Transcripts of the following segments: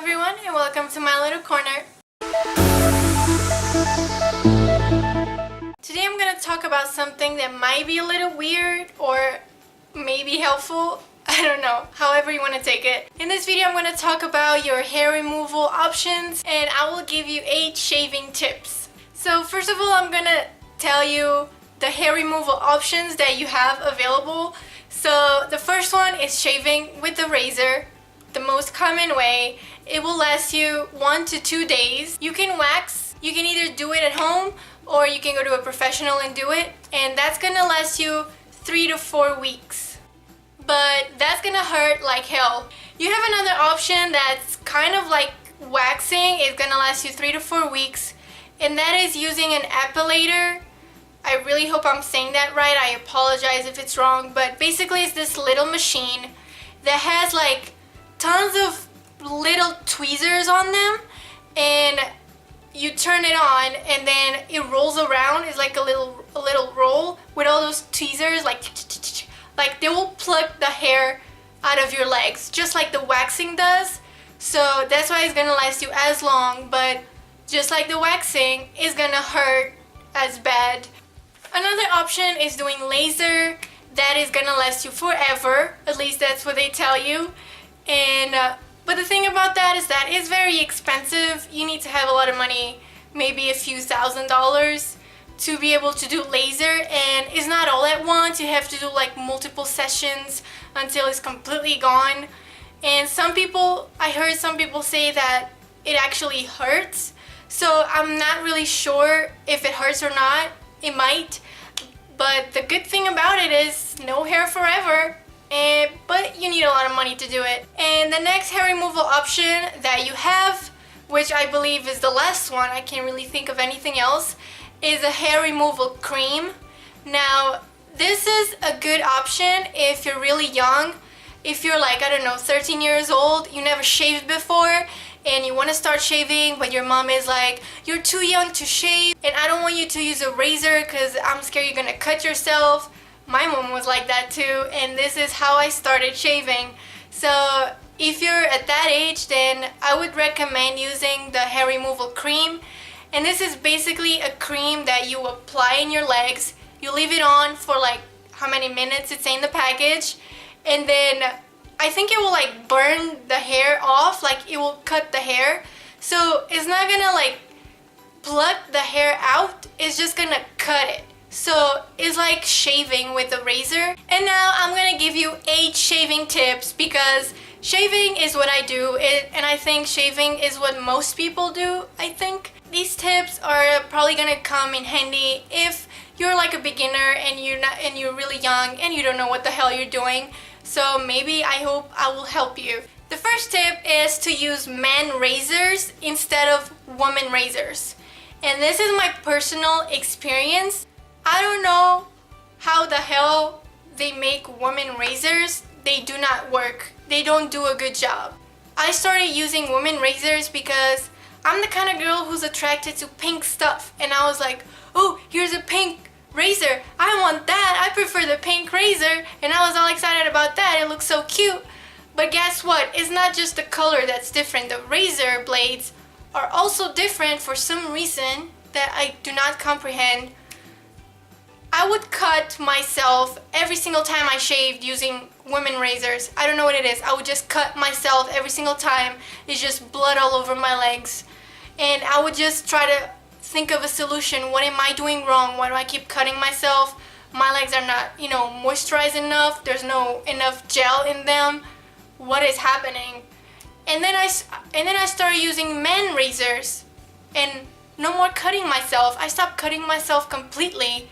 everyone, and welcome to my little corner. Today I'm going to talk about something that might be a little weird or maybe helpful. I don't know, however you want to take it. In this video I'm going to talk about your hair removal options, and I will give you 8 shaving tips. So first of all, I'm going to tell you the hair removal options that you have available. So the first one is shaving with the razor. The most common way. It will last you 1 to 2 days. You can wax. You can either do it at home or you can go to a professional and do it, and that's gonna last you 3 to 4 weeks. But that's gonna hurt like hell. You have another option that's kind of like waxing. It's gonna last you 3 to 4 weeks, and that is using an epilator. I really hope I'm saying that right. I apologize if it's wrong, but basically it's this little machine that has like tons of little tweezers on them, and you turn it on and then it rolls around. It's like a little roll with all those tweezers, like they will pluck the hair out of your legs just like the waxing does. So that's why it's gonna last you as long, but just like the waxing, it's gonna hurt as bad. Another option is doing laser. That is gonna last you forever, at least that's what they tell you. And but the thing about that is that it's very expensive. You need to have a lot of money, maybe a few $1,000s, to be able to do laser, and it's not all at once. You have to do like multiple sessions until it's completely gone. And I heard some people say that it actually hurts, so I'm not really sure if it hurts or not. It might, but the good thing about it is no hair forever. But you need a lot of money to do it. And the next hair removal option that you have, which I believe is the last one, I can't really think of anything else, is a hair removal cream. Now, this is a good option if you're really young. If you're like, I don't know, 13 years old, you never shaved before, and you want to start shaving, but your mom is like, you're too young to shave, and I don't want you to use a razor because I'm scared you're gonna cut yourself. My mom was like that too, and this is how I started shaving. So if you're at that age, then I would recommend using the hair removal cream. And this is basically a cream that you apply in your legs. You leave it on for like how many minutes it's in the package, and then I think it will like burn the hair off, like it will cut the hair. So it's not gonna like pluck the hair out, it's just gonna cut it. So it's like shaving with a razor. And now I'm gonna give you 8 shaving tips, because shaving is what I do, and I think shaving is what most people do, I think. These tips are probably gonna come in handy if you're like a beginner and you're really young and you don't know what the hell you're doing. So maybe I hope I will help you. The first tip is to use men razors instead of women razors. And this is my personal experience. I don't know how the hell they make women razors. They do not work. They don't do a good job. I started using women razors because I'm the kind of girl who's attracted to pink stuff, and I was like, oh, here's a pink razor. I want that. I prefer the pink razor, and I was all excited about that. It looks so cute. But guess what? It's not just the color that's different. The razor blades are also different for some reason that I do not comprehend. I would cut myself every single time I shaved using women razors. I don't know what it is. I would just cut myself every single time. It's just blood all over my legs. And I would just try to think of a solution. What am I doing wrong? Why do I keep cutting myself? My legs are not, moisturized enough. There's no enough gel in them. What is happening? And then I started using men razors, and no more cutting myself. I stopped cutting myself completely.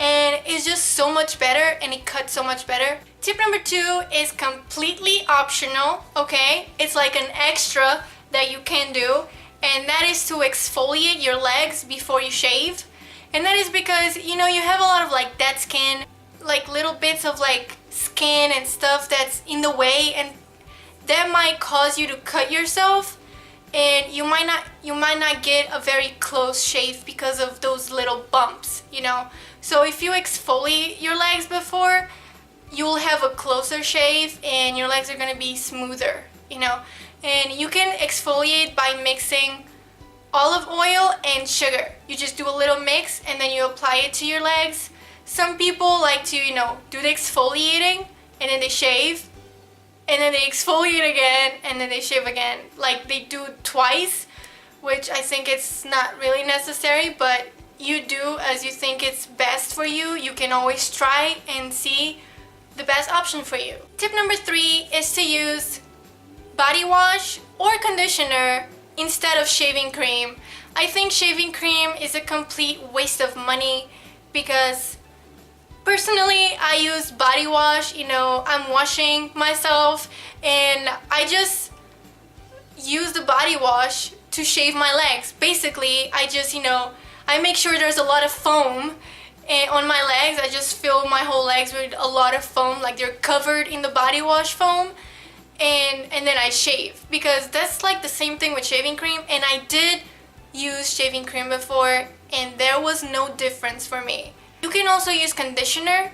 And it's just so much better, and it cuts so much better. Tip number 2 is completely optional, okay? It's like an extra that you can do, and that is to exfoliate your legs before you shave. And that is because, you have a lot of like dead skin, like little bits of like skin and stuff that's in the way, and that might cause you to cut yourself. And you might not get a very close shave because of those little bumps, So if you exfoliate your legs before, you will have a closer shave and your legs are going to be smoother, And you can exfoliate by mixing olive oil and sugar. You just do a little mix and then you apply it to your legs. Some people like to, do the exfoliating and then they shave, and then they exfoliate again and then they shave again. Like they do twice, which I think it's not really necessary, but you do as you think it's best for you. You can always try and see the best option for you. Tip number 3 is to use body wash or conditioner instead of shaving cream. I think shaving cream is a complete waste of money because personally I use body wash. I'm washing myself and I just use the body wash to shave my legs. Basically, I just, I make sure there's a lot of foam on my legs. I just fill my whole legs with a lot of foam, like they're covered in the body wash foam. And then I shave, because that's like the same thing with shaving cream, and I did use shaving cream before and there was no difference for me. You can also use conditioner,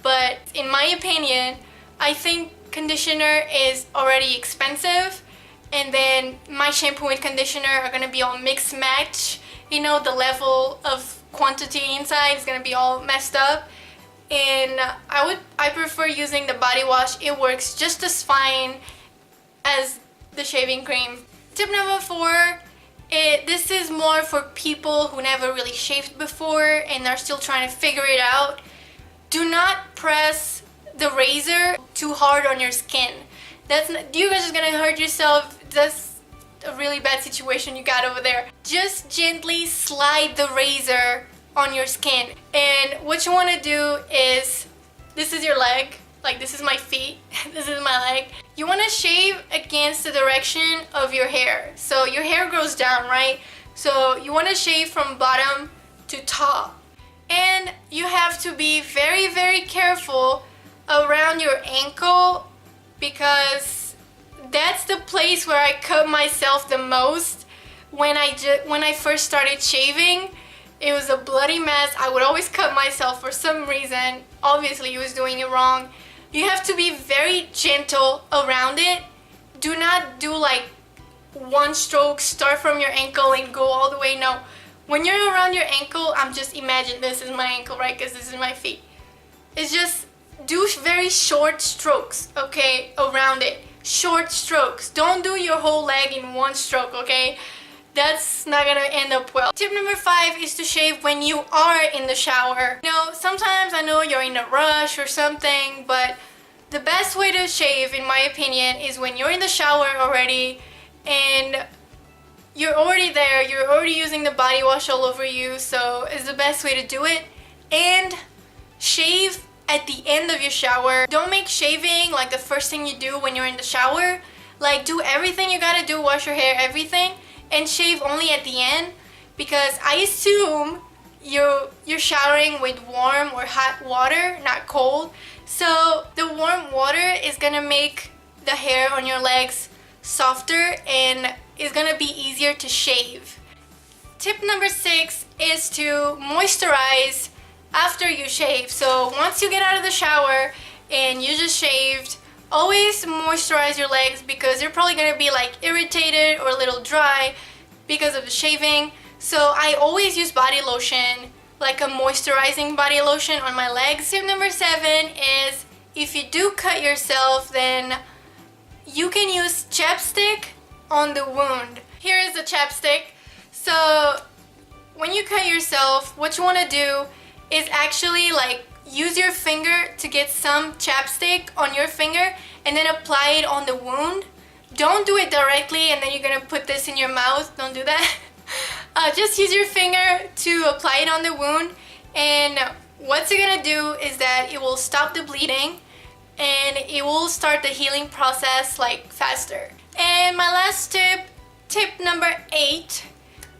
but in my opinion, I think conditioner is already expensive, and then my shampoo and conditioner are gonna be all mix match. The level of quantity inside is gonna be all messed up. And I prefer using the body wash. It works just as fine as the shaving cream. Tip number 4, this is more for people who never really shaved before and are still trying to figure it out. Do not press the razor too hard on your skin. You guys are gonna hurt yourself. That's a really bad situation you got over there. Just gently slide the razor on your skin. And what you want to do is, this is your leg, like this is my feet, this is my leg. You want to shave against the direction of your hair. So your hair grows down, right? So you want to shave from bottom to top. And you have to be very, very careful around your ankle, because that's the place where I cut myself the most. When I first started shaving, it was a bloody mess. I would always cut myself for some reason. Obviously, you was doing it wrong. You have to be very gentle around it. Do not do like one stroke, start from your ankle and go all the way. No. When you're around your ankle, I'm just imagine this is my ankle, right? Because this is my feet. It's just do very short strokes, okay, around it. Short strokes. Don't do your whole leg in one stroke, okay? That's not gonna end up well. Tip number 5 is to shave when you are in the shower. Sometimes I know you're in a rush or something, but the best way to shave, in my opinion, is when you're in the shower already and you're already there, you're already using the body wash all over you, so it's the best way to do it. And shave at the end of your shower. Don't make shaving like the first thing you do when you're in the shower. Like, do everything you gotta do, wash your hair, everything, and shave only at the end, because I assume you're showering with warm or hot water, not cold. So the warm water is gonna make the hair on your legs softer and is gonna be easier to shave. Tip number 6 is to moisturize after you shave. So once you get out of the shower and you just shaved, always moisturize your legs, because they're probably gonna be like irritated or a little dry because of the shaving. So I always use body lotion, like a moisturizing body lotion on my legs. Tip number 7 is, if you do cut yourself, then you can use chapstick on the wound. Here is the chapstick. So when you cut yourself, what you want to do is actually like use your finger to get some chapstick on your finger and then apply it on the wound. Don't do it directly and then you're gonna put this in your mouth. Don't do that. Just use your finger to apply it on the wound, and what's it gonna do is that it will stop the bleeding and it will start the healing process like faster. And my last tip number 8,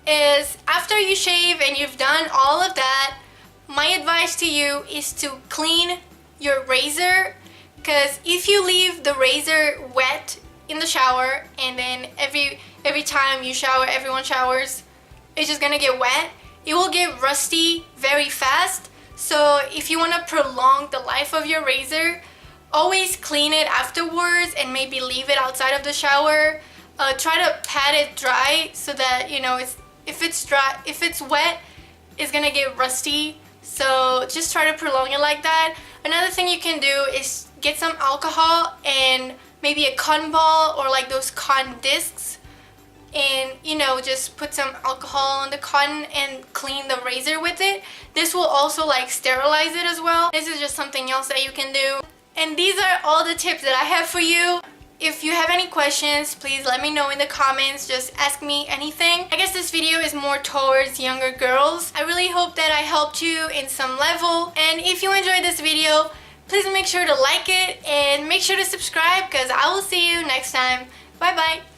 is after you shave and you've done all of that, my advice to you is to clean your razor, because if you leave the razor wet in the shower and then every time you shower, everyone showers, it's just gonna get wet, it will get rusty very fast. So if you want to prolong the life of your razor, always clean it afterwards and maybe leave it outside of the shower try to pat it dry so that, you know, if it's wet, it's gonna get rusty. So just try to prolong it like that. Another thing you can do is get some alcohol and maybe a cotton ball or like those cotton discs, and you know, just put some alcohol on the cotton and clean the razor with it. This will also like sterilize it as well. This is just something else that you can do. And these are all the tips that I have for you. If you have any questions, please let me know in the comments. Just ask me anything. I guess this video is more towards younger girls. I really hope that I helped you in some level. And if you enjoyed this video, please make sure to like it and make sure to subscribe, because I will see you next time. Bye bye.